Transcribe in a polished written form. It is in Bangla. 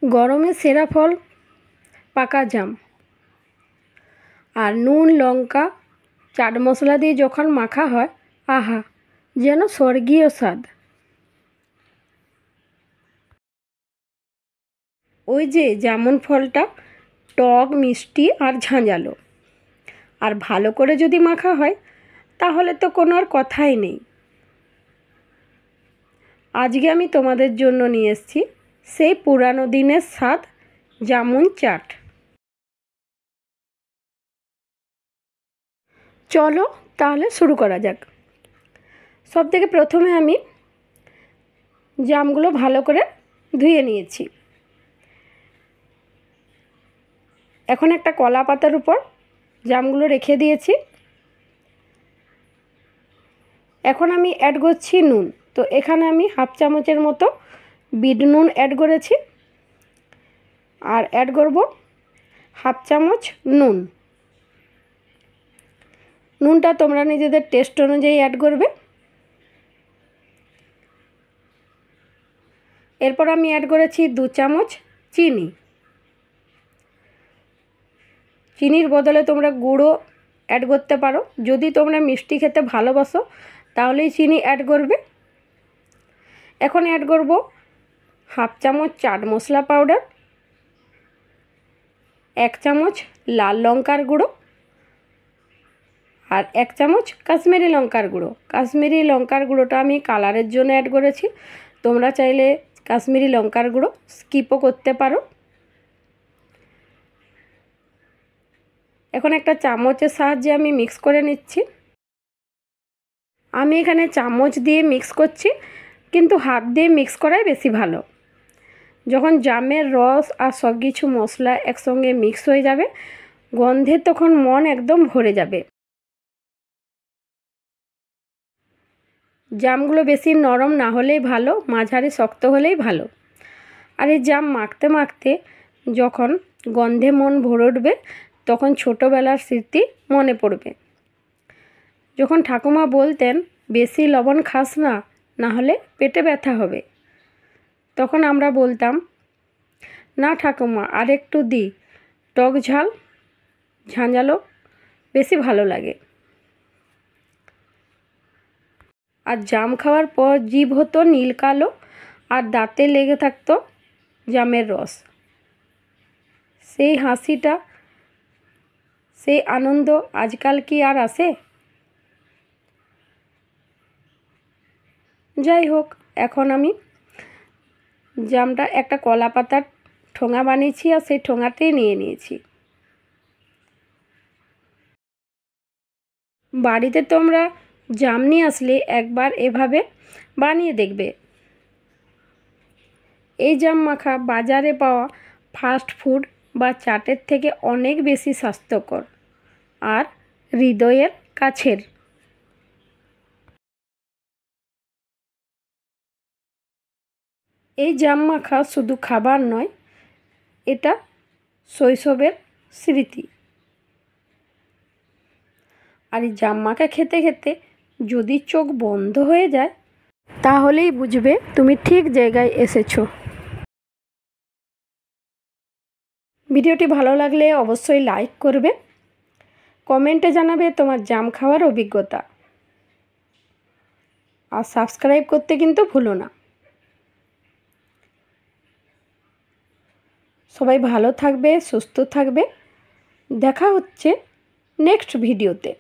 গরমের সেরা ফল পাকা জাম। আর নুন লঙ্কা চাট মশলা দিয়ে যখন মাখা হয়, আহা, যেন স্বর্গীয় স্বাদ। ওই যে জামুন ফলটা টক মিষ্টি আর ঝাঁঝালো, আর ভালো করে যদি মাখা হয় তাহলে তো কোনো আর কথাই নেই। আজকে আমি তোমাদের জন্য নিয়ে এসেছি সেই পুরানো দিনের স্বাদ জামুন চাট। চলো তাহলে শুরু করা যাক। সবথেকে প্রথমে আমি জামগুলো ভালো করে ধুয়ে নিয়েছি। এখন একটা কলা পাতার উপর জামগুলো রেখে দিয়েছি। এখন আমি অ্যাড করছি নুন। তো এখানে আমি হাফ চামচের মতো বিট নুন অ্যাড করেছি, আর অ্যাড করব হাফ চামচ নুন। নুনটা তোমরা নিজেদের টেস্ট অনুযায়ী অ্যাড করবে। এরপর আমি অ্যাড করেছি 2 চামচ চিনি। চিনির বদলে তোমরা গুঁড়ো অ্যাড করতে পারো। যদি তোমরা মিষ্টি খেতে ভালোবাসো তাহলেই চিনি অ্যাড করবে। এখন অ্যাড করব হাফ চামচ চাট মশলা পাউডার, 1 চামচ লাল লঙ্কার গুঁড়ো, আর 1 চামচ কাশ্মীরি লঙ্কার গুঁড়ো। কাশ্মীরি লঙ্কার গুঁড়োটা আমি কালারের জন্য অ্যাড করেছি। তোমরা চাইলে কাশ্মীরি লঙ্কার গুঁড়ো স্কিপও করতে পারো। এখন একটা চামচের সাহায্যে আমি মিক্স করে নিচ্ছি। আমি এখানে চামচ দিয়ে মিক্স করছি, কিন্তু হাত দিয়ে মিক্স করাই বেশি ভালো। যখন জামের রস আর সব কিছু মশলা একসঙ্গে মিক্স হয়ে যাবে, গন্ধে তখন মন একদম ভরে যাবে। জামগুলো বেশি নরম না হলেই ভালো, মাঝারি শক্ত হলেই ভালো। আর এই জাম মাখতে মাখতে যখন গন্ধে মন ভরে উঠবে, তখন ছোটোবেলার স্মৃতি মনে পড়বে। যখন ঠাকুমা বলতেন বেশি লবণ খাস না, না হলে পেটে ব্যথা হবে, তখন আমরা বলতাম, না ঠাকুমা আর একটু দি, টক ঝাল ঝাঁঝালো বেশি ভালো লাগে। আর জাম খাওয়ার পর জিভ হতো নীল কালো, আর দাঁতে লেগে থাকতো জামের রস। সেই হাসিটা, সেই আনন্দ আজকাল কি আর আসে? যাই হোক, এখন আমি জামটা একটা কলা পাতার ঠোঙা বানিয়েছি, আর সেই ঠোঙাতেই নিয়ে নিয়েছি। বাড়িতে তোমরা জাম নিয়ে আসলে একবার এভাবে বানিয়ে দেখবে। এই জাম মাখা বাজারে পাওয়া ফাস্ট ফুড বা চাটের থেকে অনেক বেশি স্বাস্থ্যকর আর হৃদয়ের কাছের। এই জাম মাখা শুধু খাবার নয়, এটা শৈশবের স্মৃতি। আর এই জাম মাখা খেতে খেতে যদি চোখ বন্ধ হয়ে যায়, তাহলেই বুঝবে তুমি ঠিক জায়গায় এসেছো। ভিডিওটি ভালো লাগলে অবশ্যই লাইক করবে, কমেন্টে জানাবে তোমার জাম খাওয়ার অভিজ্ঞতা, আর সাবস্ক্রাইব করতে কিন্তু ভুলো না। সবাই ভালো থাকবে, সুস্থ থাকবে। দেখা হচ্ছে নেক্সট ভিডিওতে।